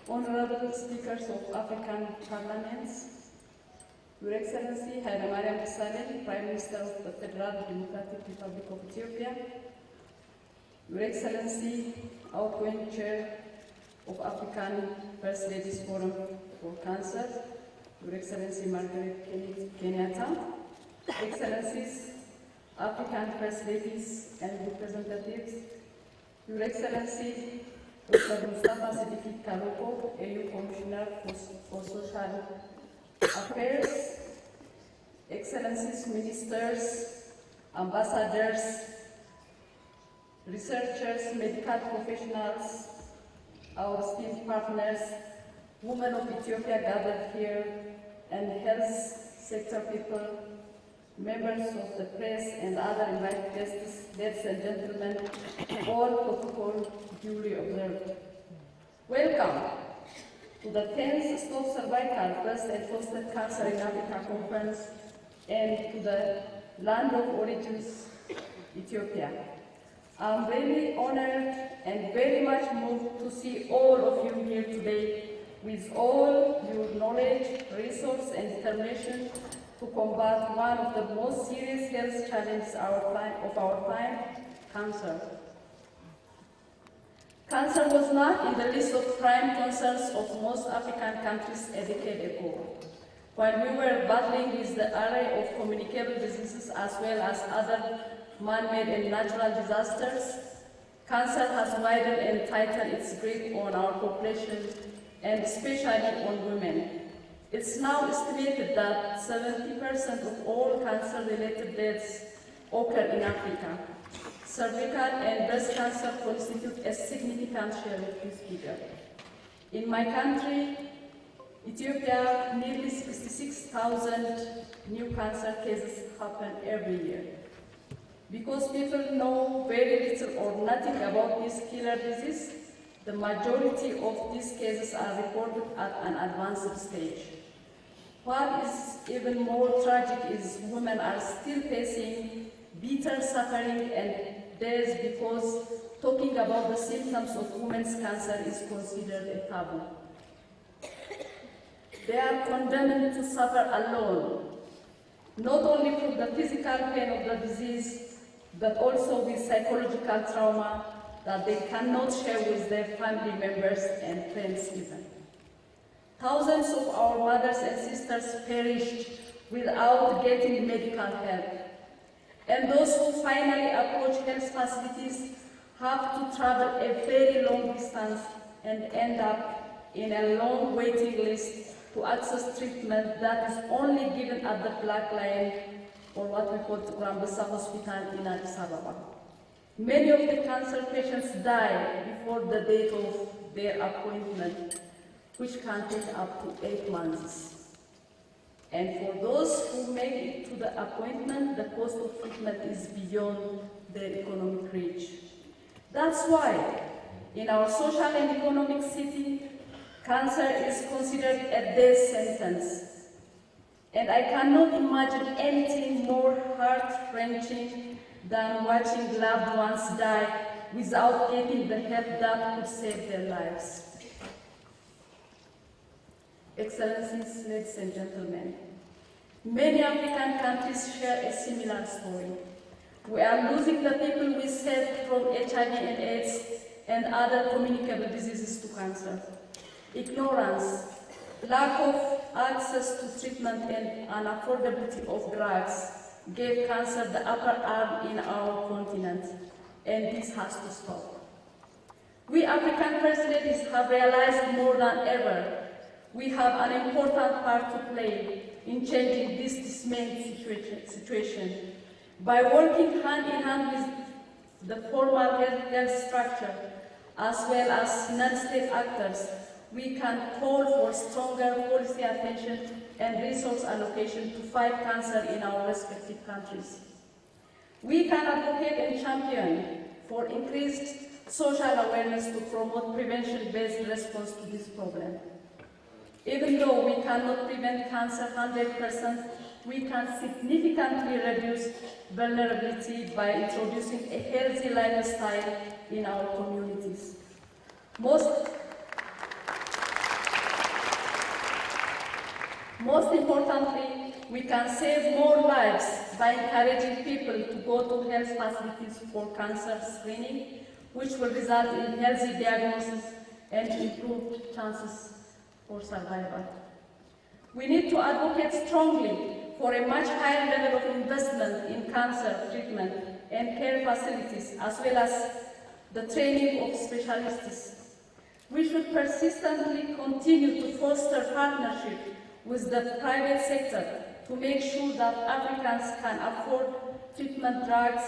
honorable speakers of African parliaments, Your Excellency Haile Mariam Desalegn, Prime Minister of the Federal Democratic Republic of Ethiopia, Your Excellency, outgoing Chair of African First Ladies Forum for Cancer, Your Excellency Margaret Kenyatta, Excellencies, African First Ladies and Representatives, Your Excellency Dr. Mustafa Siddiqui Kaloko, AU Commissioner for Social Affairs, Excellencies, Ministers, Ambassadors, researchers, medical professionals, our esteemed partners, women of Ethiopia gathered here, and health sector people, members of the press, and other invited guests, ladies and gentlemen, all protocol duly observed. Welcome to the 10th Stop Cervical Breast and Prostate Cancer in Africa Conference and to the land of origins, Ethiopia. I'm really honored and very much moved to see all of you here today with all your knowledge, resource, and determination to combat one of the most serious health challenges of our time, cancer. Cancer was not in the list of prime concerns of most African countries a decade ago. While we were battling with the array of communicable diseases as well as other man-made and natural disasters, cancer has widened and tightened its grip on our population and especially on women. It's now estimated that 70% of all cancer-related deaths occur in Africa. Cervical and breast cancer constitute a significant share of this figure. In my country, Ethiopia, nearly 66,000 new cancer cases happen every year. Because people know very little or nothing about this killer disease, the majority of these cases are reported at an advanced stage. What is even more tragic is women are still facing bitter suffering and death because talking about the symptoms of women's cancer is considered a taboo. They are condemned to suffer alone, not only from the physical pain of the disease, but also with psychological trauma that they cannot share with their family members and friends even. Thousands of our mothers and sisters perished without getting medical help. And those who finally approach health facilities have to travel a very long distance and end up in a long waiting list to access treatment that is only given at the Black Lion, or what we call Rambisa Hospital in Addis Ababa. Many of the cancer patients die before the date of their appointment, which can take up to 8 months. And for those who make it to the appointment, the cost of treatment is beyond their economic reach. That's why, in our social and economic city, cancer is considered a death sentence. And I cannot imagine anything more heart-wrenching than watching loved ones die without getting the help that could save their lives. Excellencies, ladies and gentlemen, many African countries share a similar story. We are losing the people we saved from HIV and AIDS and other communicable diseases to cancer. Ignorance, lack of access to treatment, and unaffordability of drugs gave cancer the upper arm in our continent, and this has to stop. We African First Ladies have realized more than ever we have an important part to play in changing this dismaying situation. By working hand in hand with the formal health structure as well as non-state actors, we can call for stronger policy attention and resource allocation to fight cancer in our respective countries. We can advocate and champion for increased social awareness to promote prevention-based response to this problem. Even though we cannot prevent cancer 100%, we can significantly reduce vulnerability by introducing a healthy lifestyle in our communities. Most Most importantly, we can save more lives by encouraging people to go to health facilities for cancer screening, which will result in healthy diagnosis and improved chances for survival. We need to advocate strongly for a much higher level of investment in cancer treatment and care facilities, as well as the training of specialists. We should persistently continue to foster partnership with the private sector to make sure that Africans can afford treatment drugs,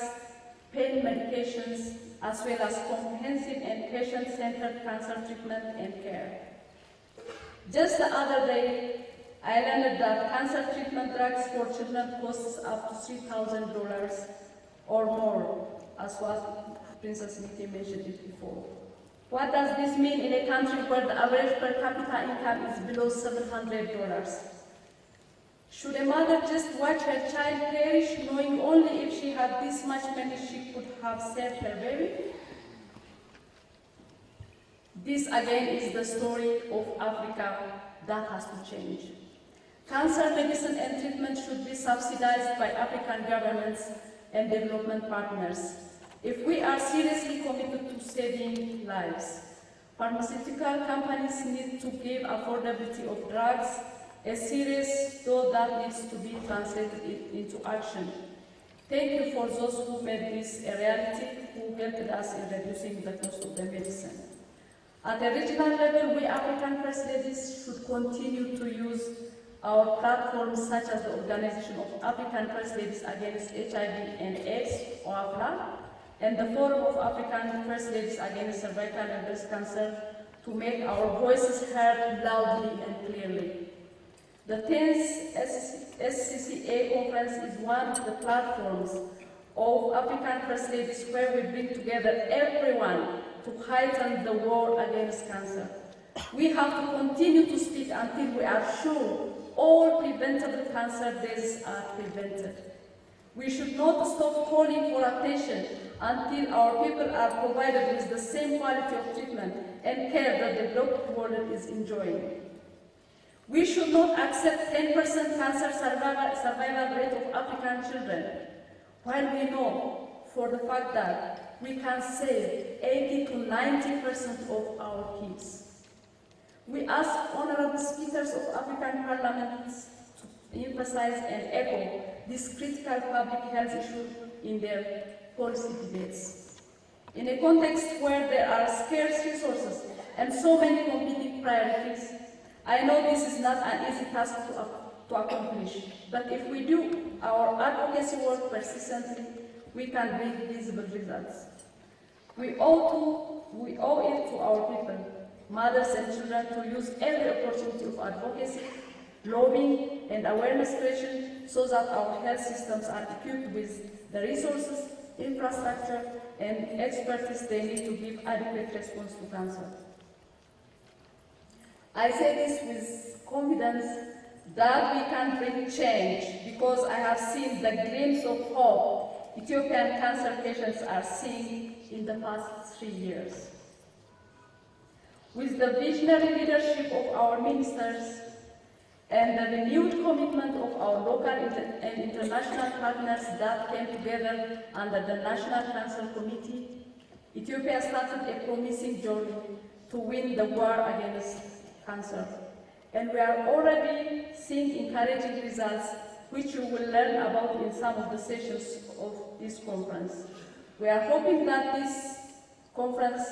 pain medications, as well as comprehensive and patient-centered cancer treatment and care. Just the other day, I learned that cancer treatment drugs for children costs up to $3,000 or more, as what Princess Nikki mentioned it before. What does this mean in a country where the average per capita income is below $700? Should a mother just watch her child perish, knowing only if she had this much money she could have saved her baby? This again is the story of Africa that has to change. Cancer medicine and treatment should be subsidized by African governments and development partners. If we are seriously committed to saving lives, pharmaceutical companies need to give affordability of drugs a serious thought that needs to be translated into action. Thank you for those who made this a reality, who helped us in reducing the cost of the medicine. At a regional level, we African First Ladies should continue to use our platforms such as the Organization of African First Ladies Against HIV and AIDS, OAFLA, and the Forum of African First Ladies Against Cervical and Breast Cancer to make our voices heard loudly and clearly. The 10th SCCA conference is one of the platforms of African First Ladies where we bring together everyone to heighten the war against cancer. We have to continue to speak until we are sure all preventable cancer deaths are prevented. We should not stop calling for attention until our people are provided with the same quality of treatment and care that the developed world is enjoying. We should not accept 10% cancer survival rate of African children, while we know for the fact that we can save 80 to 90% of our kids. We ask honorable speakers of African parliaments to emphasize and echo this critical public health issue in their policy debates. In a context where there are scarce resources and so many competing priorities, I know this is not an easy task to accomplish, but if we do our advocacy work persistently, we can bring visible results. We owe it to our people, mothers and children, to use every opportunity of advocacy, lobbying, and awareness creation so that our health systems are equipped with the resources, infrastructure, and expertise they need to give adequate response to cancer. I say this with confidence that we can bring change because I have seen the glimpse of hope Ethiopian cancer patients are seeing in the past 3 years. With the visionary leadership of our ministers and the renewed commitment of our local and international partners that came together under the National Cancer Committee, Ethiopia started a promising journey to win the war against cancer. And we are already seeing encouraging results, which you will learn about in some of the sessions of this conference. We are hoping that this conference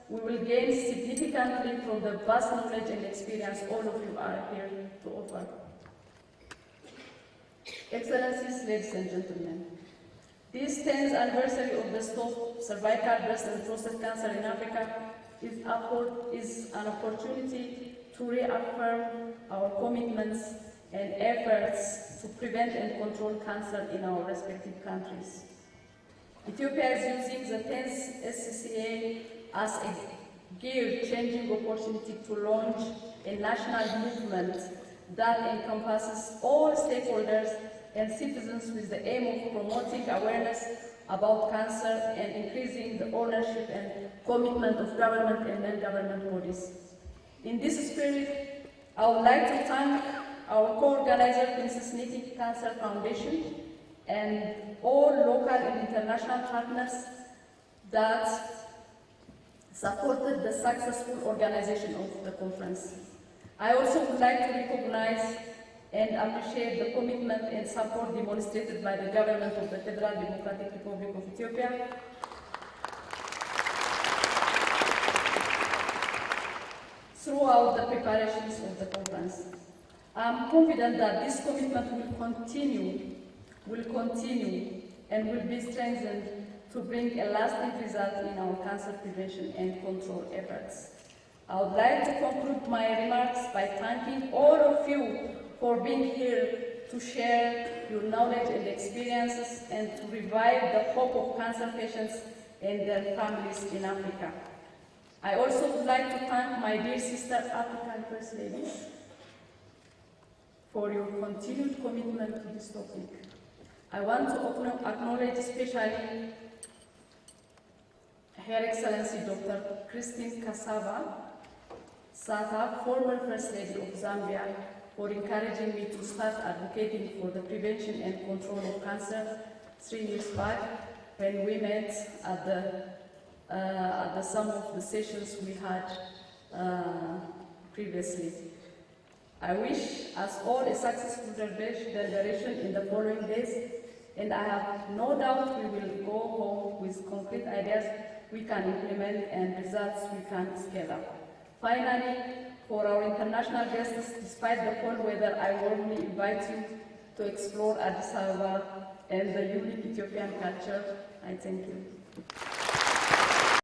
we will gain significantly from the vast knowledge and experience all of you are here to offer. Excellencies, ladies and gentlemen, this 10th anniversary of the Stop Cervical, Breast and Prostate Cancer in Africa is an opportunity to reaffirm our commitments and efforts to prevent and control cancer in our respective countries. Ethiopia is using the 10th SCCA as a gear-changing opportunity to launch a national movement that encompasses all stakeholders and citizens with the aim of promoting awareness about cancer and increasing the ownership and commitment of government and non-government bodies. In this spirit, I would like to thank our co-organizer, Princess Niti Cancer Foundation, and all local and international partners that supported the successful organization of the conference. I also would like to recognize and appreciate the commitment and support demonstrated by the government of the Federal Democratic Republic of Ethiopia throughout the preparations of the conference. I'm confident that this commitment will continue and will be strengthened to bring a lasting result in our cancer prevention and control efforts. I would like to conclude my remarks by thanking all of you for being here to share your knowledge and experiences and to revive the hope of cancer patients and their families in Africa. I also would like to thank my dear sister African First Lady for your continued commitment to this topic. I want to acknowledge especially Her Excellency Dr. Christine Kasava Sata, former First Lady of Zambia, for encouraging me to start advocating for the prevention and control of cancer 3 years back when we met at some of the sessions we had previously. I wish us all a successful deliberation in the following days, and I have no doubt we will go home with concrete ideas we can implement and results we can scale up. Finally, for our international guests, despite the cold weather, I warmly invite you to explore Addis Ababa and the unique Ethiopian culture. I thank you.